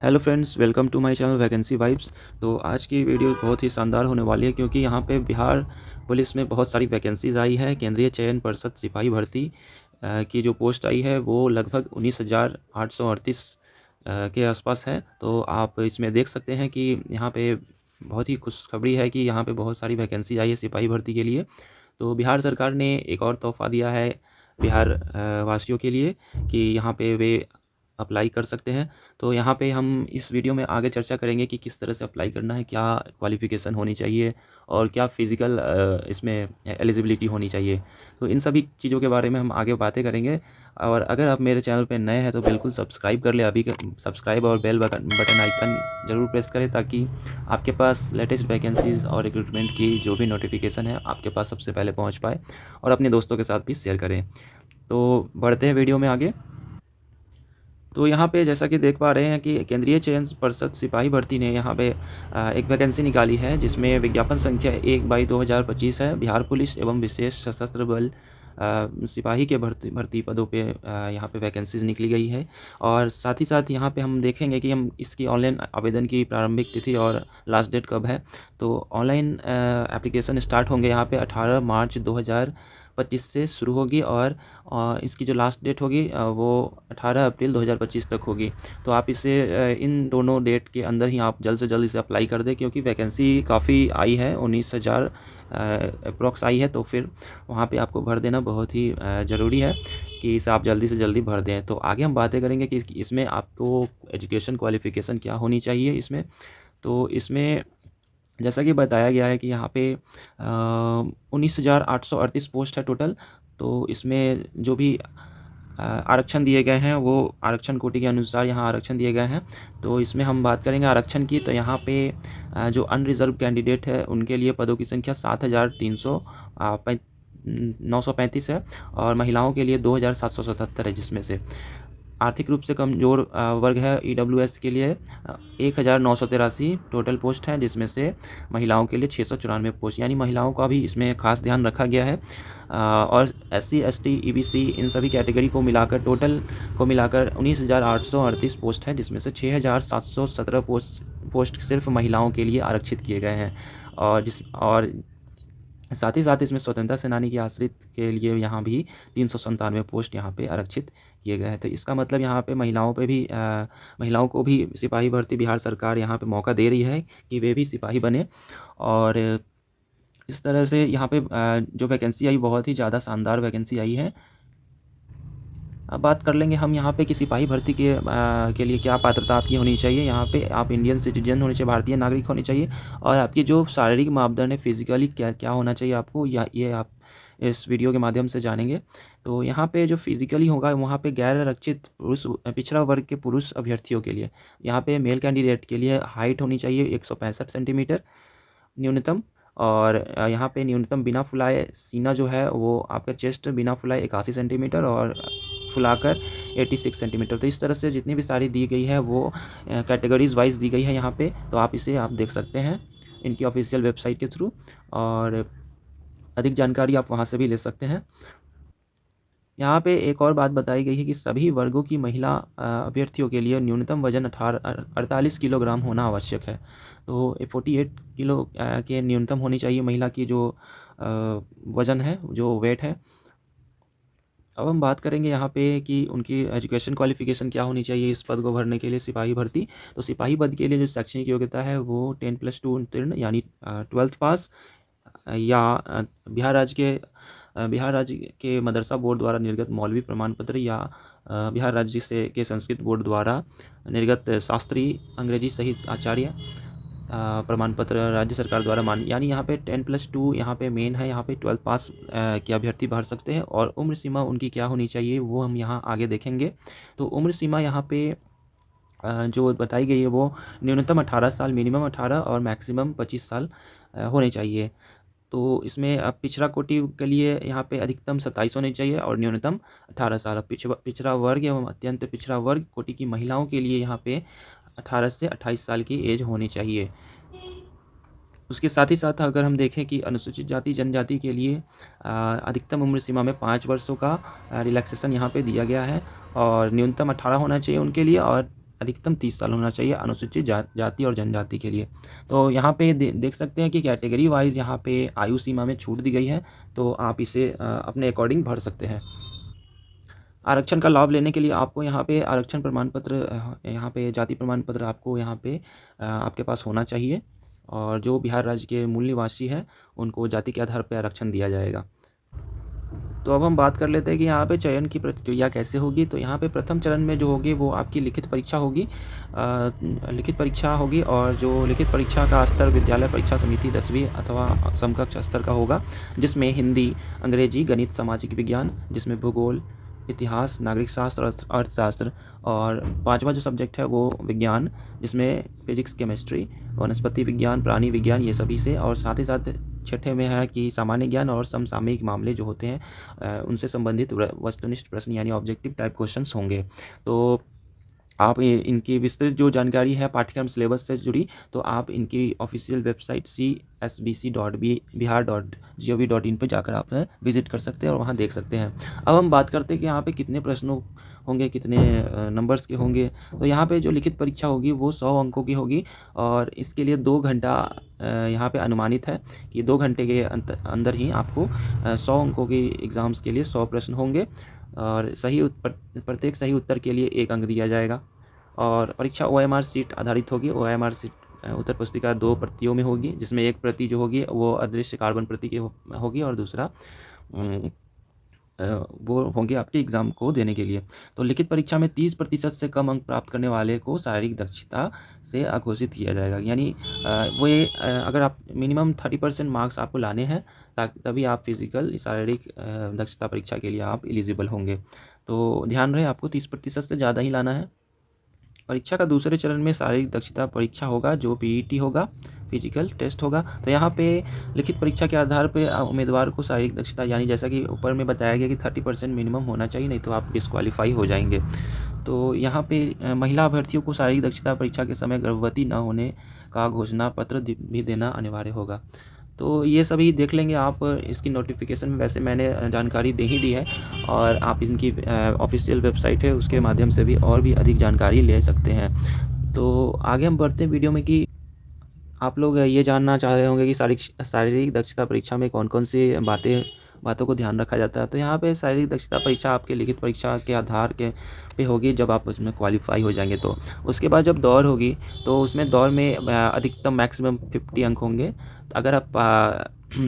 Hello friends, welcome to my channel vacancy vibes. तो आज की वीडियो बहुत ही शानदार होने वाली है क्योंकि यहाँ पे बिहार पुलिस में बहुत सारी वैकेंसीज़ आई है। केंद्रीय चयन परिषद सिपाही भर्ती की जो पोस्ट आई है वो लगभग 19,838 के आसपास है। तो आप इसमें देख सकते हैं कि यहाँ पे बहुत ही खुशखबरी है कि यहाँ पे बहुत सारी वैकेंसी आई है सिपाही भर्ती के लिए। तो बिहार सरकार ने एक और तोहफ़ा दिया है बिहार वासियों के लिए कि यहाँ पे वे अप्लाई कर सकते हैं। तो यहाँ पे हम इस वीडियो में आगे चर्चा करेंगे कि किस तरह से अप्लाई करना है, क्या क्वालिफ़िकेशन होनी चाहिए और क्या फ़िज़िकल इसमें एलिजिबिलिटी होनी चाहिए। तो इन सभी चीज़ों के बारे में हम आगे बातें करेंगे। और अगर आप मेरे चैनल पे नए हैं तो बिल्कुल सब्सक्राइब कर लें अभी सब्सक्राइब और बेल बटन आइकन ज़रूर प्रेस करें ताकि आपके पास लेटेस्ट वैकेंसीज़ और रिक्रूटमेंट की जो भी नोटिफिकेशन है आपके पास सबसे पहले पहुँच पाए और अपने दोस्तों के साथ भी शेयर करें। तो बढ़ते हैं वीडियो में आगे। तो यहाँ पे जैसा कि देख पा रहे हैं कि केंद्रीय चयन परिषद सिपाही भर्ती ने यहाँ पे एक वैकेंसी निकाली है जिसमें विज्ञापन संख्या 1/2025 है। बिहार पुलिस एवं विशेष सशस्त्र बल सिपाही के भर्ती पदों पे यहाँ पे वैकेंसीज निकली गई है। और साथ ही साथ यहाँ पे हम देखेंगे कि हम इसकी ऑनलाइन आवेदन की प्रारंभिक तिथि और लास्ट डेट कब है। तो ऑनलाइन एप्लीकेशन स्टार्ट होंगे यहाँ पे 18 मार्च 2025 से शुरू होगी और इसकी जो लास्ट डेट होगी वो 18 अप्रैल 2025 तक होगी। तो आप इसे इन दोनों डेट के अंदर ही आप जल्द से जल्द इसे अप्लाई कर दें क्योंकि वैकेंसी काफ़ी आई है, 19,000 अप्रॉक्स आई है। तो फिर वहाँ पे आपको भर देना बहुत ही ज़रूरी है कि इसे आप जल्दी से जल्दी भर दें। तो आगे हम बातें करेंगे कि इसमें आपको एजुकेशन क्वालिफ़िकेशन क्या होनी चाहिए इसमें। तो इसमें जैसा कि बताया गया है कि यहाँ पे 19,838 पोस्ट है टोटल। तो इसमें जो भी आरक्षण दिए गए हैं वो आरक्षण कोटि के अनुसार यहाँ आरक्षण दिए गए हैं। तो इसमें हम बात करेंगे आरक्षण की। तो यहाँ पे जो अनरिज़र्व कैंडिडेट है उनके लिए पदों की संख्या 7,935 है और महिलाओं के लिए 2,777 है, जिसमें से आर्थिक रूप से कमज़ोर वर्ग है ईडब्ल्यूएस के लिए 1,983 टोटल पोस्ट हैं, जिसमें से महिलाओं के लिए 694 पोस्ट, यानी महिलाओं का भी इसमें खास ध्यान रखा गया है। और एससी एसटी ईबीसी इन सभी कैटेगरी को मिलाकर टोटल को मिलाकर 19,838 पोस्ट है, जिसमें से 6,717 पोस्ट सिर्फ महिलाओं के लिए आरक्षित किए गए हैं। और साथ ही साथ इसमें स्वतंत्रता सेनानी के आश्रित के लिए यहाँ भी 397 पोस्ट यहाँ पे आरक्षित किए गए हैं। तो इसका मतलब यहाँ पे महिलाओं को भी सिपाही भर्ती बिहार सरकार यहाँ पे मौका दे रही है कि वे भी सिपाही बने। और इस तरह से यहाँ पे जो वैकेंसी आई बहुत ही ज़्यादा शानदार वैकेंसी आई है। अब बात कर लेंगे हम यहाँ पे कि सिपाही भर्ती के लिए क्या पात्रता आपकी होनी चाहिए। यहाँ पे आप इंडियन सिटीजन होने चाहिए, भारतीय नागरिक होने चाहिए और आपकी जो शारीरिक मापदंड है फिजिकली क्या क्या होना चाहिए आपको, या ये आप इस वीडियो के माध्यम से जानेंगे। तो यहाँ पे जो फिजिकली होगा वहाँ पे गैर आरक्षित पुरुष पिछड़ा वर्ग के पुरुष अभ्यर्थियों के लिए यहाँ पे मेल कैंडिडेट के लिए हाइट होनी चाहिए 165 सेंटीमीटर न्यूनतम। और यहाँ पे न्यूनतम बिना फुलाए सीना जो है वो आपका चेस्ट बिना फुलाए 81 सेंटीमीटर और फुलाकर 86 सेंटीमीटर। तो इस तरह से जितनी भी सारी दी गई है वो कैटेगरीज वाइज दी गई है यहाँ पे। तो आप इसे आप देख सकते हैं इनकी ऑफिशियल वेबसाइट के थ्रू और अधिक जानकारी आप वहाँ से भी ले सकते हैं। यहाँ पे एक और बात बताई गई है कि सभी वर्गों की महिला अभ्यर्थियों के लिए न्यूनतम वजन 48 किलोग्राम होना आवश्यक है। तो 48 किलो के न्यूनतम होनी चाहिए महिला की जो वज़न है, जो वेट है। अब हम बात करेंगे यहाँ पे कि उनकी एजुकेशन क्वालिफ़िकेशन क्या होनी चाहिए इस पद को भरने के लिए सिपाही भर्ती। तो सिपाही पद के लिए जो शैक्षणिक योग्यता है वो 10+2 उत्तीर्ण यानी 12th पास या बिहार राज्य के मदरसा बोर्ड द्वारा निर्गत मौलवी प्रमाण पत्र या बिहार राज्य से के संस्कृत बोर्ड द्वारा निर्गत शास्त्री अंग्रेजी सहित आचार्य प्रमाण पत्र राज्य सरकार द्वारा यानी यहाँ पे 10+2 यहाँ पे मेन है। यहाँ पे 12th पास के अभ्यर्थी भर सकते हैं और उम्र सीमा उनकी क्या होनी चाहिए वो हम यहाँ आगे देखेंगे। तो उम्र सीमा यहाँ पे जो बताई गई है वो न्यूनतम 18 साल, मिनिमम 18 और मैक्सिमम 25 साल होने चाहिए। तो इसमें अब पिछड़ा कोटि के लिए यहाँ पे अधिकतम 27 होनी चाहिए और न्यूनतम 18 साल। अब पिछड़ा वर्ग एवं अत्यंत पिछड़ा वर्ग कोटि की महिलाओं के लिए यहाँ पे 18 से 28 साल की एज होनी चाहिए। उसके साथ ही साथ अगर हम देखें कि अनुसूचित जाति जनजाति के लिए अधिकतम उम्र सीमा में 5 वर्षों का रिलैक्सेशन यहाँ पे दिया गया है और न्यूनतम 18 होना चाहिए उनके लिए और अधिकतम 30 साल होना चाहिए अनुसूचित जाति और जनजाति के लिए। तो यहाँ पे देख सकते हैं कि कैटेगरी वाइज यहाँ पे आयु सीमा में छूट दी गई है, तो आप इसे अपने अकॉर्डिंग भर सकते हैं। आरक्षण का लाभ लेने के लिए आपको यहाँ पे आरक्षण प्रमाण पत्र, यहाँ पे जाति प्रमाण पत्र आपको यहाँ पे आपके पास होना चाहिए, और जो बिहार राज्य के मूल निवासी हैं उनको जाति के आधार पर आरक्षण दिया जाएगा। तो अब हम बात कर लेते हैं कि यहाँ पे चयन की प्रक्रिया कैसे होगी। तो यहाँ पे प्रथम चरण में जो होगी वो आपकी लिखित परीक्षा होगी, लिखित परीक्षा होगी, और जो लिखित परीक्षा का स्तर विद्यालय परीक्षा समिति 10वीं अथवा समकक्ष स्तर का होगा, जिसमें हिंदी, अंग्रेजी, गणित, सामाजिक विज्ञान, जिसमें भूगोल, इतिहास, नागरिक शास्त्र, अर्थशास्त्र, और 5वां जो सब्जेक्ट है वो विज्ञान, जिसमें फिजिक्स, केमिस्ट्री, वनस्पति विज्ञान, प्राणी विज्ञान, ये सभी से, और साथ ही साथ छठे में है कि सामान्य ज्ञान और समसामयिक मामले जो होते हैं उनसे संबंधित वस्तुनिष्ठ प्रश्न यानी ऑब्जेक्टिव टाइप क्वेश्चंस होंगे। तो आप इनकी विस्तृत जो जानकारी है पाठ्यक्रम सिलेबस से जुड़ी, तो आप इनकी ऑफिशियल वेबसाइट csbc.bihar.gov.in पर जाकर आप विजिट कर सकते हैं और वहाँ देख सकते हैं। अब हम बात करते हैं कि यहाँ पे कितने प्रश्नों होंगे, कितने नंबर्स के होंगे। तो यहाँ पे जो लिखित परीक्षा होगी वो 100 अंकों की होगी, और इसके लिए 2 घंटा यहाँ पे अनुमानित है कि 2 घंटे के अंदर ही आपको 100 अंकों के एग्ज़ाम्स के लिए 100 प्रश्न होंगे, और प्रत्येक सही उत्तर के लिए 1 अंक दिया जाएगा। और परीक्षा OMR सीट आधारित होगी। OMR सीट उत्तर पुस्तिका 2 प्रतियों में होगी, जिसमें एक प्रति जो होगी वो अदृश्य कार्बन प्रति की होगी, और दूसरा वो होंगे आपके एग्ज़ाम को देने के लिए। तो लिखित परीक्षा में 30% से कम अंक प्राप्त करने वाले को शारीरिक दक्षता से अघोषित किया जाएगा। यानी अगर आप मिनिमम 30% मार्क्स आपको लाने हैं तभी आप फिजिकल शारीरिक दक्षता परीक्षा के लिए आप एलिजिबल होंगे। तो ध्यान रहे आपको 30% से ज़्यादा ही लाना है। परीक्षा का दूसरे चरण में शारीरिक दक्षता परीक्षा होगा, जो PET होगा, फिजिकल टेस्ट होगा। तो यहाँ पे लिखित परीक्षा के आधार पे उम्मीदवार को शारीरिक दक्षता, यानी जैसा कि ऊपर में बताया गया कि 30% मिनिमम होना चाहिए, नहीं तो आप डिस्क्वालीफाई हो जाएंगे। तो यहाँ पे महिला अभ्यर्थियों को शारीरिक दक्षता परीक्षा के समय गर्भवती न होने का घोषणा पत्र भी देना अनिवार्य होगा। तो ये सभी देख लेंगे आप इसकी नोटिफिकेशन में, वैसे मैंने जानकारी दे ही दी है, और आप इनकी ऑफिशियल वेबसाइट है उसके माध्यम से भी और भी अधिक जानकारी ले सकते हैं। तो आगे हम बढ़ते हैं वीडियो में कि आप लोग ये जानना चाह रहे होंगे कि शारीरिक दक्षता परीक्षा में कौन कौन सी बातों को ध्यान रखा जाता है। तो यहाँ पे शारीरिक दक्षता परीक्षा आपके लिखित परीक्षा के आधार के पे होगी, जब आप उसमें क्वालिफाई हो जाएंगे। तो उसके बाद जब दौड़ होगी तो उसमें दौड़ में अधिकतम मैक्सिमम 50 अंक होंगे। अगर आप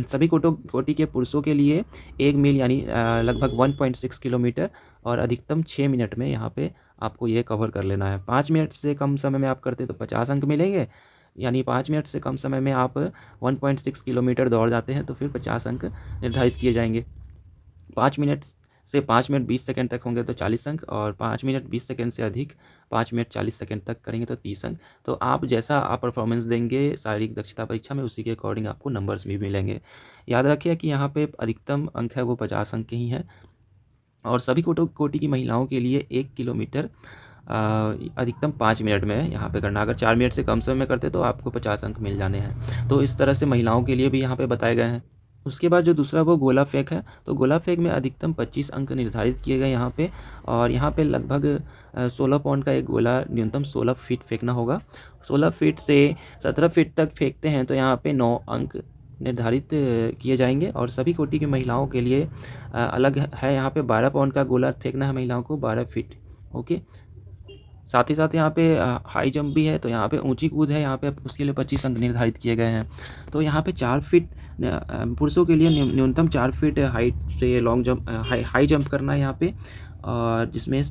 सभी कोटि के पुरुषों के लिए 1 मील यानी लगभग 1.6 किलोमीटर और अधिकतम 6 मिनट में यहाँ पे आपको ये कवर कर लेना है। 5 मिनट से कम समय में आप करते तो 50 अंक मिलेंगे, यानी 5 मिनट से कम समय में आप 1.6 किलोमीटर दौड़ जाते हैं तो फिर 50 अंक निर्धारित किए जाएंगे। 5 मिनट से 5 मिनट 20 सेकंड तक होंगे तो 40 अंक, और 5 मिनट 20 सेकंड से अधिक 5 मिनट 40 सेकंड तक करेंगे तो 30 अंक। तो आप जैसा आप परफॉर्मेंस देंगे शारीरिक दक्षता परीक्षा में, उसी के अकॉर्डिंग आपको नंबर्स भी मिलेंगे। याद रखिए कि यहाँ पे अधिकतम अंक है वो 50 अंक के ही हैं, और सभी कोटि की महिलाओं के लिए 1 किलोमीटर अधिकतम 5 मिनट में यहाँ पे करना। अगर 4 मिनट से कम समय में करते तो आपको 50 अंक मिल जाने हैं। तो इस तरह से महिलाओं के लिए भी यहाँ पे बताए गए हैं। उसके बाद जो दूसरा वो गोला फेंक है, तो गोला फेंक में अधिकतम 25 अंक निर्धारित किए गए यहाँ पे, और यहाँ पे लगभग 16 पाउंड का एक गोला न्यूनतम 16 फीट फेंकना होगा। 16 फीट से 17 फीट तक फेंकते हैं तो यहाँ पे 9 अंक निर्धारित किए जाएंगे। और सभी कोटि की महिलाओं के लिए अलग है, यहाँ पे 12 पाउंड का गोला फेंकना है महिलाओं को 12 फीट। ओके, साथ ही साथ यहाँ पे हाई जंप भी है, तो यहाँ पे ऊंची कूद है, यहाँ पे उसके लिए 25 अंक निर्धारित किए गए हैं। तो यहाँ पे 4 फीट पुरुषों के लिए न्यूनतम 4 फीट हाइट से लॉन्ग जंप हाई जंप करना है यहाँ पे, और जिसमें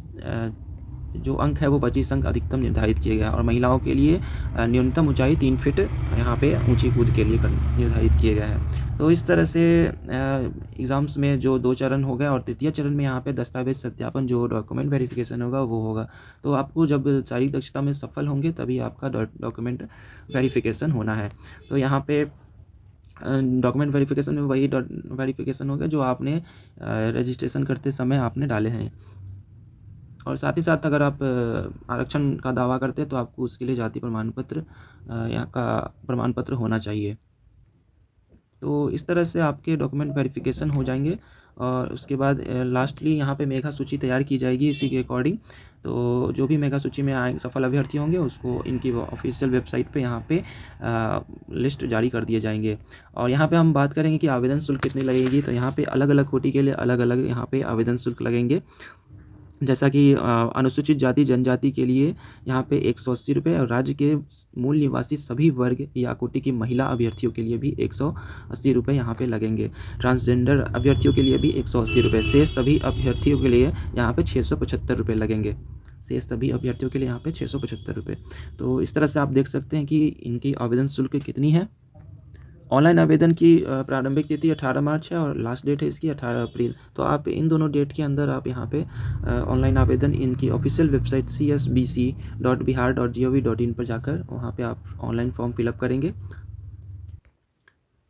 जो अंक है वो 25 अंक अधिकतम निर्धारित किए गए हैं। और महिलाओं के लिए न्यूनतम ऊंचाई 3 फीट यहाँ पे ऊंची कूद के लिए निर्धारित किए गए हैं। तो इस तरह से एग्ज़ाम्स में जो 2 चरण हो गए, और तृतीय चरण में यहाँ पे दस्तावेज सत्यापन जो डॉक्यूमेंट वेरिफिकेशन होगा वो होगा। तो आपको जब शारीरिक दक्षता में सफल होंगे तभी आपका डॉक्यूमेंट वेरिफिकेशन होना है। तो यहाँ पे डॉक्यूमेंट वेरिफिकेशन में वही वेरिफिकेशन होगा जो आपने रजिस्ट्रेशन करते समय आपने डाले हैं। और साथ ही साथ अगर आप आरक्षण का दावा करते हैं तो आपको उसके लिए जाति प्रमाण पत्र यहाँ का प्रमाण पत्र होना चाहिए। तो इस तरह से आपके डॉक्यूमेंट वेरिफिकेशन हो जाएंगे और उसके बाद लास्टली यहाँ पे मेगा सूची तैयार की जाएगी इसी के अकॉर्डिंग। तो जो भी मेगा सूची में आए सफल अभ्यर्थी होंगे उसको इनकी ऑफिशियल वेबसाइट पे यहाँ पे लिस्ट जारी कर दिए जाएंगे। और यहाँ पे हम बात करेंगे कि आवेदन शुल्क कितनी लगेगी। तो यहाँ पे अलग अलग कोटि के लिए अलग अलग यहाँ पे आवेदन शुल्क लगेंगे। जैसा कि अनुसूचित जाति जनजाति के लिए यहाँ पे 180 रुपये और राज्य के मूल निवासी सभी वर्ग या कोटि की महिला अभ्यर्थियों के लिए भी 180 रुपये यहाँ पे लगेंगे। ट्रांसजेंडर अभ्यर्थियों के लिए भी 180 रुपये। शेष सभी अभ्यर्थियों के लिए यहाँ पे 675 रुपये लगेंगे। शेष सभी अभ्यर्थियों के लिए यहाँ पे 675 रुपये। तो इस तरह से आप देख सकते हैं कि इनकी आवेदन शुल्क कितनी है। ऑनलाइन आवेदन की प्रारंभिक तिथि 18 मार्च है और लास्ट डेट है इसकी 18 अप्रैल। तो आप इन दोनों डेट के अंदर आप यहाँ पे ऑनलाइन आवेदन इनकी ऑफिशियल वेबसाइट csbc.bihar.gov.in पर जाकर वहाँ पे आप ऑनलाइन फॉर्म फिलअप करेंगे।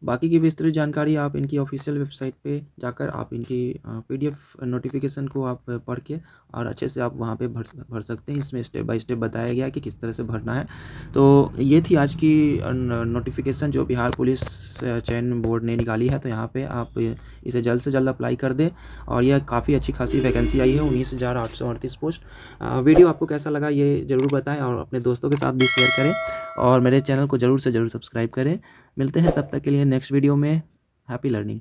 बाकी की विस्तृत जानकारी आप इनकी ऑफिशियल वेबसाइट पे जाकर आप इनकी PDF नोटिफिकेशन को आप पढ़ के और अच्छे से आप वहाँ पे भर सकते हैं। इसमें स्टेप बाय स्टेप बताया गया है कि किस तरह से भरना है। तो ये थी आज की नोटिफिकेशन जो बिहार पुलिस चयन बोर्ड ने निकाली है। तो यहाँ पे आप इसे जल्द से जल्द अप्लाई कर दें और यह काफ़ी अच्छी खासी वैकेंसी आई है, 19,838 पोस्ट। वीडियो आपको कैसा लगा ये ज़रूर बताएं और अपने दोस्तों के साथ भी शेयर करें और मेरे चैनल को ज़रूर से ज़रूर सब्सक्राइब करें। मिलते हैं तब तक के लिए नेक्स्ट वीडियो में। Happy learning.